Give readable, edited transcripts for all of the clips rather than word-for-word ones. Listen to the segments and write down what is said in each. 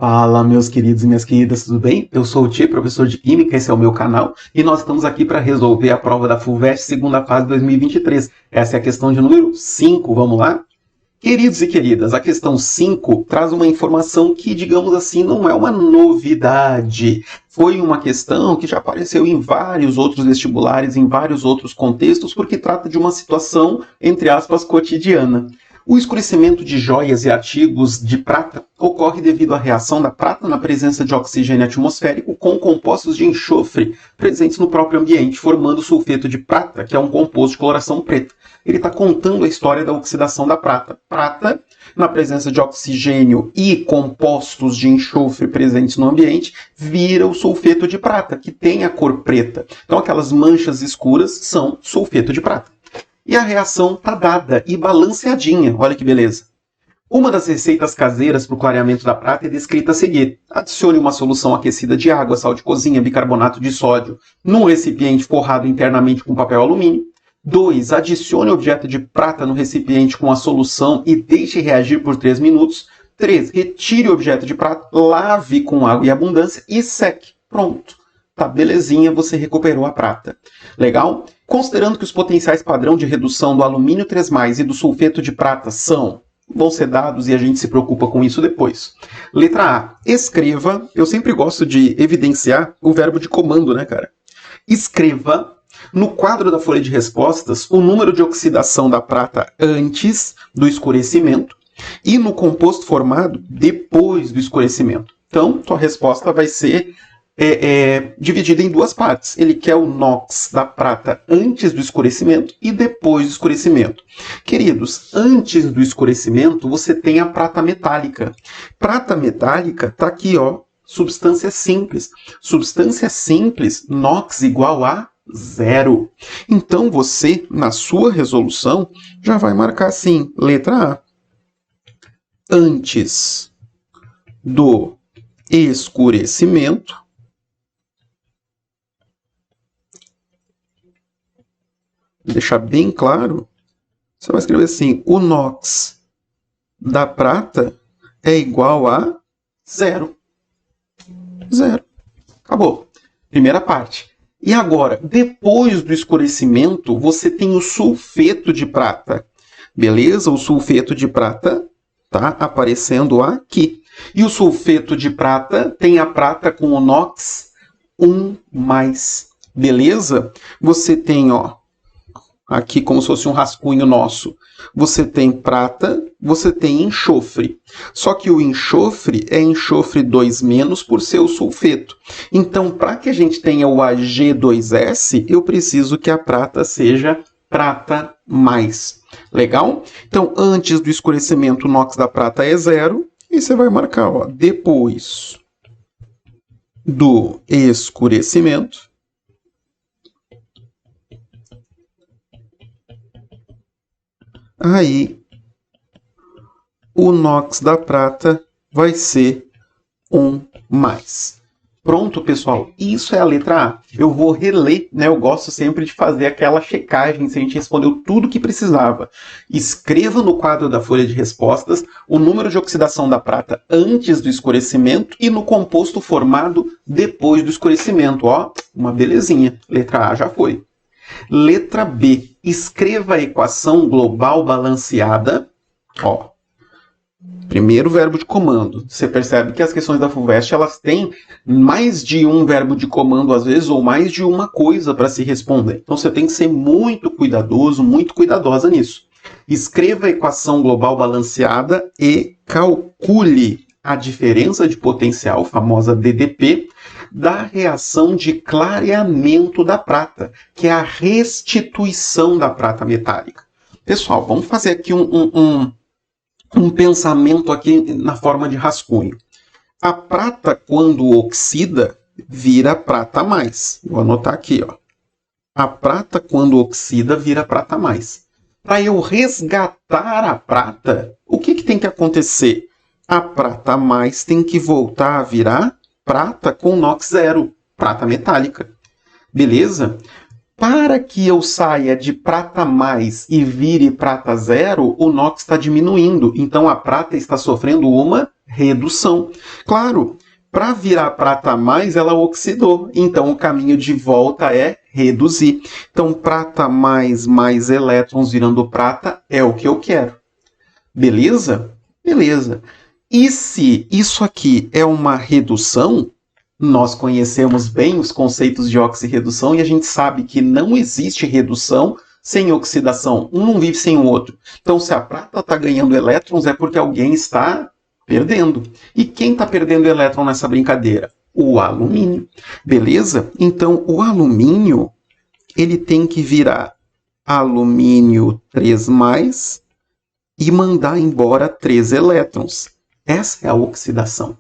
Fala, meus queridos e minhas queridas, tudo bem? Eu sou o Tchê, professor de Química, esse é o meu canal, e nós estamos aqui para resolver a prova da FUVEST, segunda fase 2023. Essa é a questão de número 5, vamos lá? Queridos e queridas, a questão 5 traz uma informação que, digamos assim, não é uma novidade. Foi uma questão que já apareceu em vários outros vestibulares, em vários outros contextos, porque trata de uma situação, entre aspas, cotidiana. O escurecimento de joias e artigos de prata ocorre devido à reação da prata na presença de oxigênio atmosférico com compostos de enxofre presentes no próprio ambiente, formando sulfeto de prata, que é um composto de coloração preta. Ele está contando a história da oxidação da prata. Prata, na presença de oxigênio e compostos de enxofre presentes no ambiente, vira o sulfeto de prata, que tem a cor preta. Então aquelas manchas escuras são sulfeto de prata. E a reação está dada e balanceadinha, olha que beleza. Uma das receitas caseiras para o clareamento da prata é descrita a seguir. Adicione uma solução aquecida de água, sal de cozinha, bicarbonato de sódio num recipiente forrado internamente com papel alumínio. 2. Adicione o objeto de prata no recipiente com a solução e deixe reagir por 3 minutos. 3. Retire o objeto de prata, lave com água e abundância e seque. Pronto. Tá, belezinha, você recuperou a prata. Legal? Considerando que os potenciais padrão de redução do alumínio 3+, e do sulfeto de prata vão ser dados e a gente se preocupa com isso depois. Letra A. Escreva, eu sempre gosto de evidenciar o verbo de comando, né, cara? Escreva no quadro da folha de respostas o número de oxidação da prata antes do escurecimento e no composto formado depois do escurecimento. Então, sua resposta vai ser dividida em duas partes. Ele quer o NOx da prata antes do escurecimento e depois do escurecimento. Queridos, antes do escurecimento você tem a prata metálica. Prata metálica está aqui, ó, substância simples. Substância simples, NOx igual a 0. Então você, na sua resolução, já vai marcar assim, letra A. Antes do escurecimento, deixar bem claro, você vai escrever assim, o NOx da prata é igual a 0. 0. Acabou. Primeira parte. E agora, depois do escurecimento, você tem o sulfeto de prata. Beleza? O sulfeto de prata está aparecendo aqui. E o sulfeto de prata tem a prata com o NOx 1+. Beleza? Você tem, ó, aqui como se fosse um rascunho nosso. Você tem prata, você tem enxofre. Só que o enxofre é enxofre 2- por ser o sulfeto. Então, para que a gente tenha o Ag2S, eu preciso que a prata seja prata mais. Legal? Então, antes do escurecimento, o NOx da prata é 0. E você vai marcar, ó, depois do escurecimento, aí o NOx da prata vai ser 1+. Pronto, pessoal, isso é a letra A. Eu vou reler, né? Eu gosto sempre de fazer aquela checagem se a gente respondeu tudo que precisava. Escreva no quadro da folha de respostas o número de oxidação da prata antes do escurecimento e no composto formado depois do escurecimento. Ó, uma belezinha. Letra A já foi. Letra B. Escreva a equação global balanceada. Ó, primeiro verbo de comando. Você percebe que as questões da FUVEST, elas têm mais de um verbo de comando, às vezes, ou mais de uma coisa para se responder. Então você tem que ser muito cuidadoso, muito cuidadosa nisso. Escreva a equação global balanceada e calcule a diferença de potencial, famosa DDP, da reação de clareamento da prata, que é a restituição da prata metálica. Pessoal, vamos fazer aqui um pensamento aqui na forma de rascunho. A prata, quando oxida, vira prata mais. Vou anotar aqui, ó. A prata, quando oxida, vira prata mais. Para eu resgatar a prata, o que tem que acontecer? A prata mais tem que voltar a virar prata com NOx 0, prata metálica. Beleza? Para que eu saia de prata mais e vire prata 0, o NOx está diminuindo. Então a prata está sofrendo uma redução. Claro, para virar prata a mais, ela oxidou. Então, o caminho de volta é reduzir. Então, prata mais elétrons virando prata é o que eu quero. Beleza? Beleza. E se isso aqui é uma redução, nós conhecemos bem os conceitos de oxirredução e a gente sabe que não existe redução sem oxidação. Um não vive sem o outro. Então, se a prata está ganhando elétrons, é porque alguém está perdendo. E quem está perdendo elétron nessa brincadeira? O alumínio. Beleza? Então, o alumínio, ele tem que virar alumínio 3+, e mandar embora 3 elétrons. Essa é a oxidação.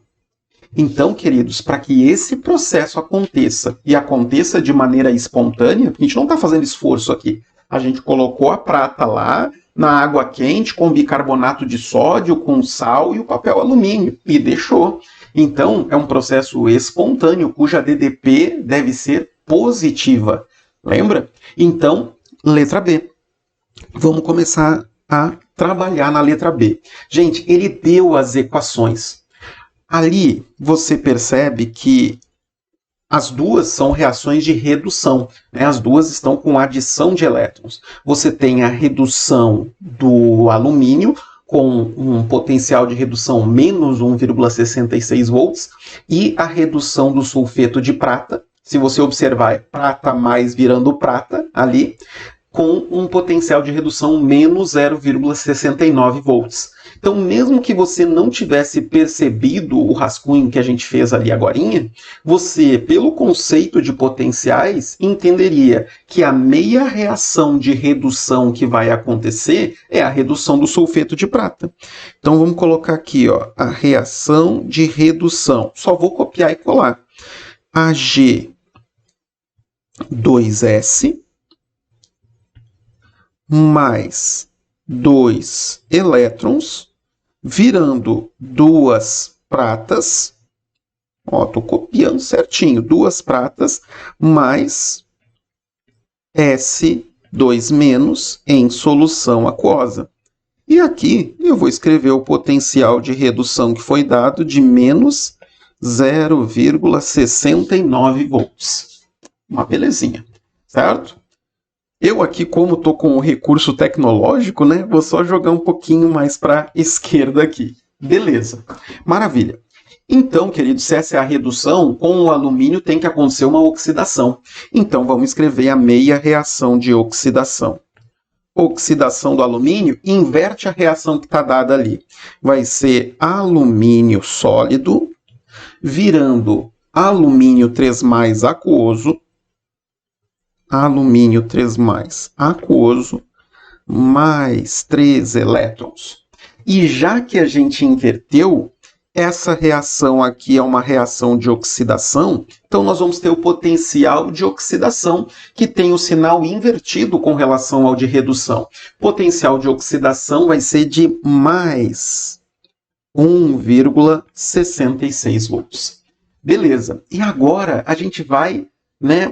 Então, queridos, para que esse processo aconteça, e aconteça de maneira espontânea, a gente não está fazendo esforço aqui, a gente colocou a prata lá na água quente com bicarbonato de sódio, com sal e o papel alumínio, e deixou. Então, é um processo espontâneo, cuja DDP deve ser positiva. Lembra? Então, letra B. Vamos começar a trabalhar na letra B. Gente, ele deu as equações. Ali você percebe que as duas são reações de redução, né? As duas estão com adição de elétrons. Você tem a redução do alumínio com um potencial de redução menos 1,66 volts e a redução do sulfeto de prata. Se você observar, é prata mais virando prata ali, com um potencial de redução menos 0,69 volts. Então, mesmo que você não tivesse percebido o rascunho que a gente fez ali agorinha, você, pelo conceito de potenciais, entenderia que a meia reação de redução que vai acontecer é a redução do sulfeto de prata. Então, vamos colocar aqui, ó, a reação de redução. Só vou copiar e colar. Ag2S mais 2 elétrons, virando 2 pratas, ó, tô copiando certinho, 2 pratas, mais S2- em solução aquosa. E aqui eu vou escrever o potencial de redução que foi dado de menos 0,69 volts. Uma belezinha, certo? Eu aqui, como estou com o recurso tecnológico, né, vou só jogar um pouquinho mais para a esquerda aqui. Beleza. Maravilha. Então, queridos, se essa é a redução, com o alumínio tem que acontecer uma oxidação. Então, vamos escrever a meia reação de oxidação. Oxidação do alumínio inverte a reação que está dada ali. Vai ser alumínio sólido, virando alumínio 3+ aquoso, alumínio 3+ aquoso, mais 3 elétrons. E já que a gente inverteu, essa reação aqui é uma reação de oxidação, então nós vamos ter o potencial de oxidação, que tem o sinal invertido com relação ao de redução. Potencial de oxidação vai ser de mais 1,66 volts. Beleza. E agora a gente vai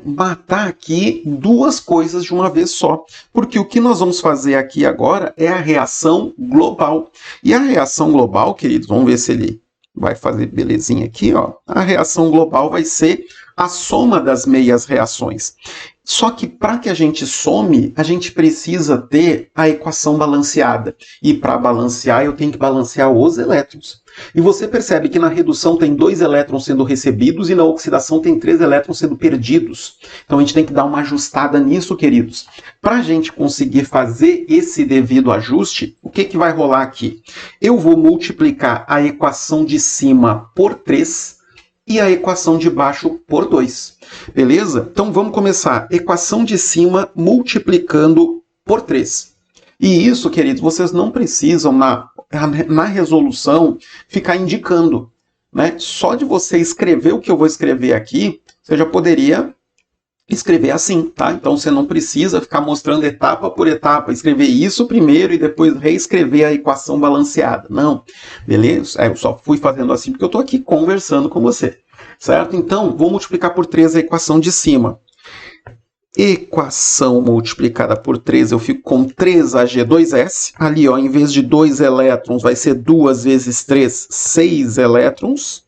matar aqui duas coisas de uma vez só. Porque o que nós vamos fazer aqui agora é a reação global. E a reação global, queridos, vamos ver se ele vai fazer belezinha aqui, ó. A reação global vai ser a soma das meias reações. Só que para que a gente some, a gente precisa ter a equação balanceada. E para balancear, eu tenho que balancear os elétrons. E você percebe que na redução tem 2 elétrons sendo recebidos e na oxidação tem 3 elétrons sendo perdidos. Então a gente tem que dar uma ajustada nisso, queridos. Para a gente conseguir fazer esse devido ajuste, o que vai rolar aqui? Eu vou multiplicar a equação de cima por 3 e a equação de baixo por 2. Beleza? Então vamos começar. Equação de cima multiplicando por 3. E isso, queridos, vocês não precisam, na resolução, ficar indicando, né? Só de você escrever o que eu vou escrever aqui, você já poderia escrever assim, tá? Então você não precisa ficar mostrando etapa por etapa, escrever isso primeiro e depois reescrever a equação balanceada. Não, beleza? Eu só fui fazendo assim porque eu estou aqui conversando com você, certo? Então, vou multiplicar por 3 a equação de cima. equação multiplicada por 3, eu fico com 3Ag2S. Ali, ó, em vez de 2 elétrons, vai ser 2 vezes 3, 6 elétrons.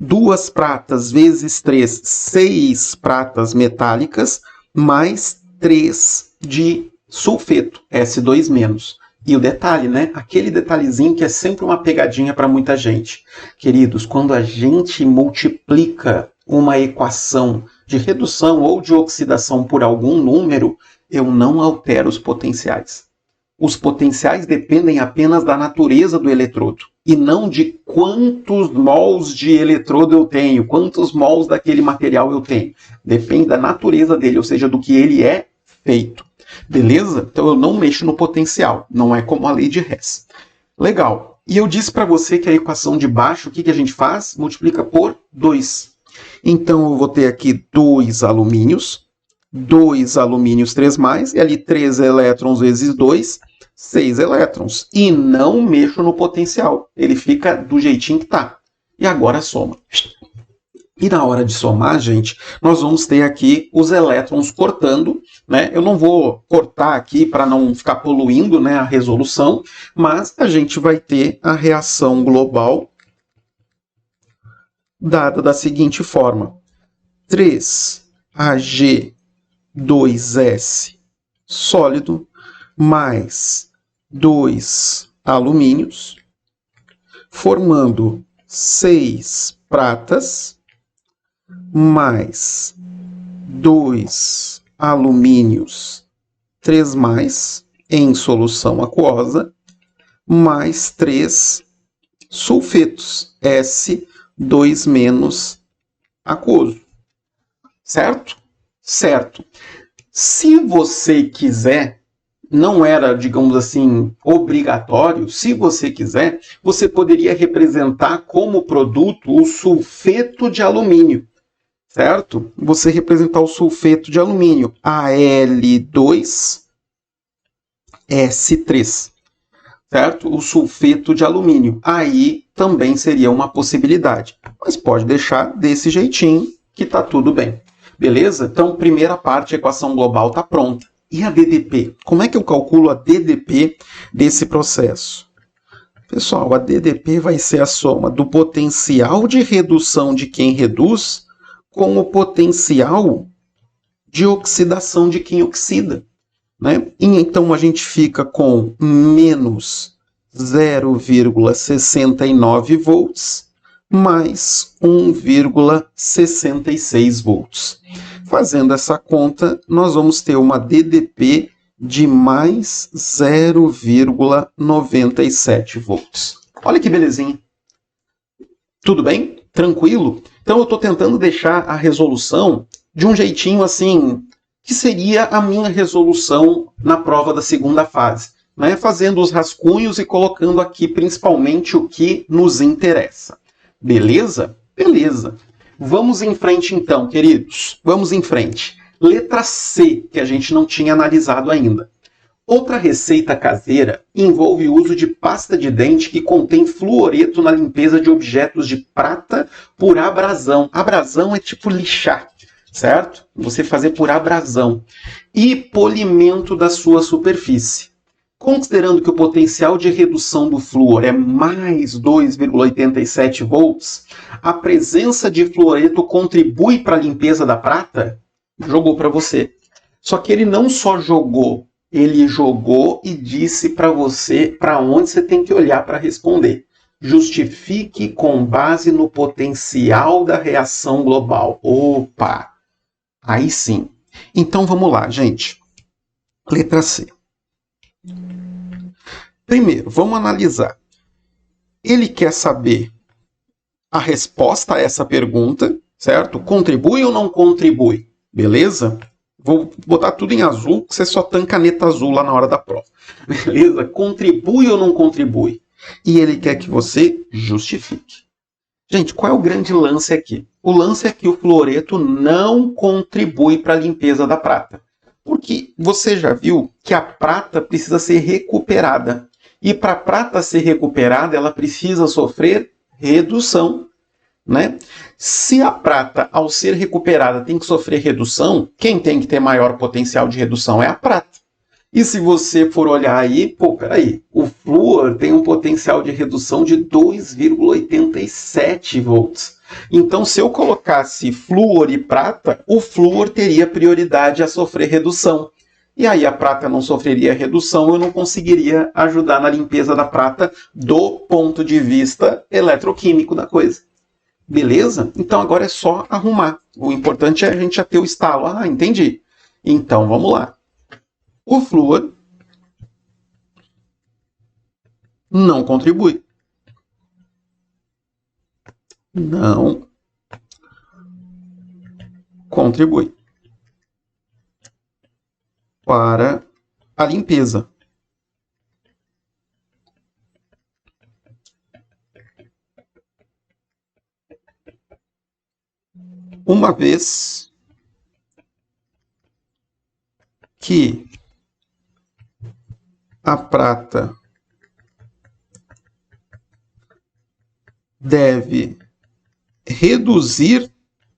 2 pratas vezes 3, 6 pratas metálicas, mais 3 de sulfeto, S2-. E o detalhe, né? Aquele detalhezinho que é sempre uma pegadinha para muita gente. Queridos, quando a gente multiplica uma equação de redução ou de oxidação por algum número, eu não altero os potenciais. Os potenciais dependem apenas da natureza do eletrodo e não de quantos mols de eletrodo eu tenho, quantos mols daquele material eu tenho. Depende da natureza dele, ou seja, do que ele é feito. Beleza? Então eu não mexo no potencial, não é como a lei de Hess. Legal. E eu disse para você que a equação de baixo, o que a gente faz? Multiplica por 2. Então eu vou ter aqui 2 alumínios, 3+, e ali 3 elétrons vezes 2, 6 elétrons. E não mexo no potencial, ele fica do jeitinho que está. E agora soma. E na hora de somar, gente, nós vamos ter aqui os elétrons cortando, né? Eu não vou cortar aqui para não ficar poluindo, né, a resolução, mas a gente vai ter a reação global dada da seguinte forma: 3Ag2S sólido mais 2 alumínios, formando 6 pratas mais 2 alumínios 3+, em solução aquosa, mais 3 sulfetos, S2- aquoso. Certo? Certo. Se você quiser, não era, digamos assim, obrigatório, se você quiser, você poderia representar como produto o sulfeto de alumínio. Certo? Você representar o sulfeto de alumínio, Al2S3. Certo? O sulfeto de alumínio. Aí também seria uma possibilidade. Mas pode deixar desse jeitinho que está tudo bem. Beleza? Então, primeira parte, a equação global está pronta. E a DDP? Como é que eu calculo a DDP desse processo? Pessoal, a DDP vai ser a soma do potencial de redução de quem reduz com o potencial de oxidação de quem oxida. Né? E então a gente fica com menos 0,69 volts mais 1,66 volts. Fazendo essa conta, nós vamos ter uma DDP de mais 0,97 volts. Olha que belezinha. Tudo bem? Tranquilo? Então eu estou tentando deixar a resolução de um jeitinho assim, que seria a minha resolução na prova da segunda fase, né? Fazendo os rascunhos e colocando aqui principalmente o que nos interessa. Beleza? Beleza. Vamos em frente então, queridos. Vamos em frente. Letra C, que a gente não tinha analisado ainda. Outra receita caseira envolve o uso de pasta de dente que contém fluoreto na limpeza de objetos de prata por abrasão. Abrasão é tipo lixar, certo? Você fazer por abrasão. E polimento da sua superfície. Considerando que o potencial de redução do flúor é mais 2,87 volts, a presença de fluoreto contribui para a limpeza da prata? Jogou para você. Só que ele não só jogou, ele jogou e disse para você para onde você tem que olhar para responder. Justifique com base no potencial da reação global. Opa! Aí sim. Então vamos lá, gente. Letra C. Primeiro, vamos analisar. Ele quer saber a resposta a essa pergunta, certo? Contribui ou não contribui? Beleza? Vou botar tudo em azul, que você só tem caneta azul lá na hora da prova. Beleza? Contribui ou não contribui? E ele quer que você justifique. Gente, qual é o grande lance aqui? O lance é que o fluoreto não contribui para a limpeza da prata. Porque você já viu que a prata precisa ser recuperada. E para a prata ser recuperada, ela precisa sofrer redução. né? Se a prata, ao ser recuperada, tem que sofrer redução, quem tem que ter maior potencial de redução é a prata. E se você for olhar aí, peraí, o flúor tem um potencial de redução de 2,87 volts. Então, se eu colocasse flúor e prata, o flúor teria prioridade a sofrer redução. E aí a prata não sofreria redução, eu não conseguiria ajudar na limpeza da prata do ponto de vista eletroquímico da coisa. Beleza? Então agora é só arrumar. O importante é a gente já ter o estalo. Ah, entendi. Então vamos lá. O flúor não contribui. Não contribui para a limpeza. Uma vez que a prata deve reduzir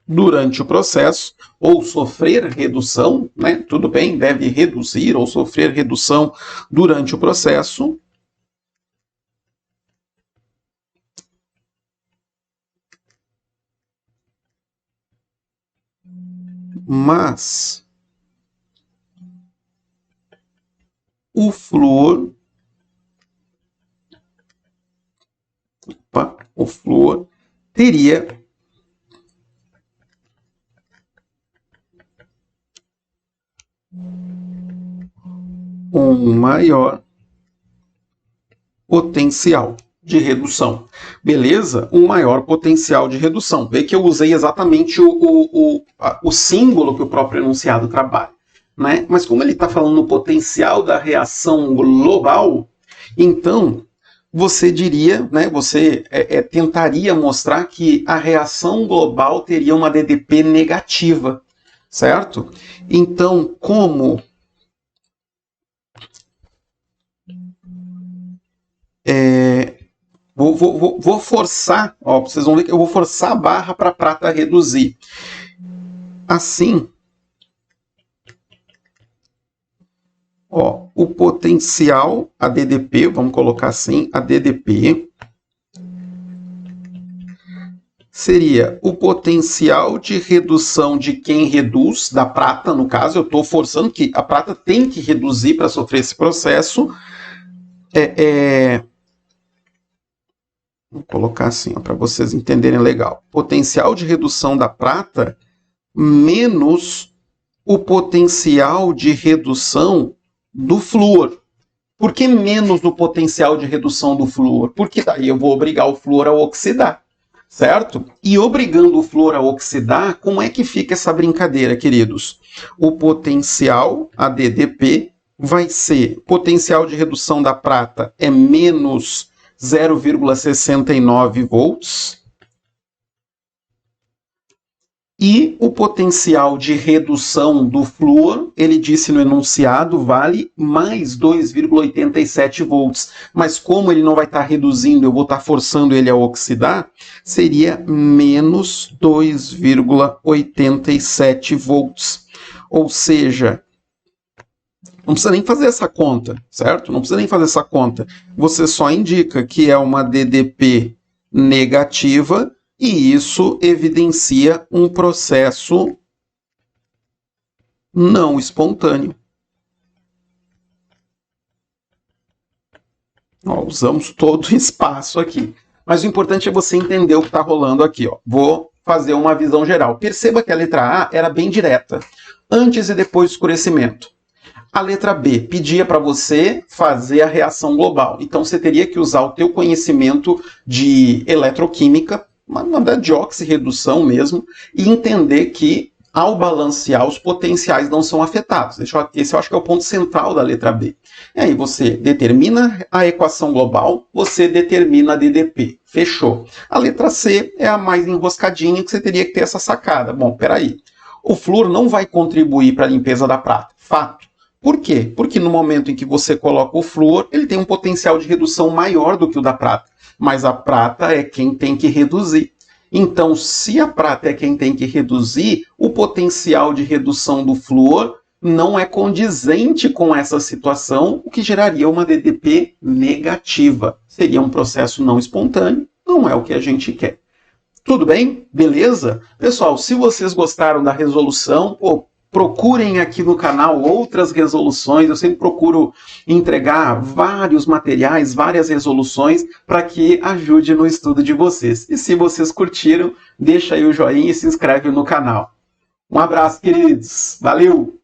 durante o processo, ou sofrer redução, né? Tudo bem, deve reduzir ou sofrer redução durante o processo. Mas o flúor, teria um maior potencial de redução. Beleza? Um maior potencial de redução. Vê que eu usei exatamente o símbolo que o próprio enunciado trabalha, né? Mas como ele está falando no potencial da reação global, então você diria, né, você tentaria mostrar que a reação global teria uma DDP negativa, certo? Então, como vou forçar, ó, vocês vão ver que eu vou forçar a barra para a prata reduzir. Assim, ó, o potencial, a DDP, vamos colocar assim, a DDP seria o potencial de redução de quem reduz, da prata, no caso, eu estou forçando que a prata tem que reduzir para sofrer esse processo. Vou colocar assim, para vocês entenderem legal. Potencial de redução da prata menos o potencial de redução do flúor. Por que menos o potencial de redução do flúor? Porque daí eu vou obrigar o flúor a oxidar, certo? E obrigando o flúor a oxidar, como é que fica essa brincadeira, queridos? O potencial, a DDP, vai ser, potencial de redução da prata é menos 0,69 volts. E o potencial de redução do flúor, ele disse no enunciado, vale mais 2,87 volts. Mas como ele não vai estar reduzindo, eu vou estar forçando ele a oxidar, seria menos 2,87 volts. Ou seja, não precisa nem fazer essa conta, certo? Não precisa nem fazer essa conta. Você só indica que é uma DDP negativa e isso evidencia um processo não espontâneo. Ó, usamos todo o espaço aqui. Mas o importante é você entender o que está rolando aqui. Ó. Vou fazer uma visão geral. Perceba que a letra A era bem direta. Antes e depois do escurecimento. A letra B pedia para você fazer a reação global. Então você teria que usar o teu conhecimento de eletroquímica, na verdade de oxirredução mesmo, e entender que ao balancear os potenciais não são afetados. Esse eu acho que é o ponto central da letra B. E aí você determina a equação global, você determina a DDP. Fechou. A letra C é a mais enroscadinha, que você teria que ter essa sacada. Bom, peraí. O flúor não vai contribuir para a limpeza da prata. Fato. Por quê? Porque no momento em que você coloca o flúor, ele tem um potencial de redução maior do que o da prata. Mas a prata é quem tem que reduzir. Então, se a prata é quem tem que reduzir, o potencial de redução do flúor não é condizente com essa situação, o que geraria uma DDP negativa. Seria um processo não espontâneo, não é o que a gente quer. Tudo bem? Beleza? Pessoal, se vocês gostaram da resolução, procurem aqui no canal outras resoluções. Eu sempre procuro entregar vários materiais, várias resoluções, para que ajude no estudo de vocês. E se vocês curtiram, deixa aí o joinha e se inscreve no canal. Um abraço, queridos. Valeu!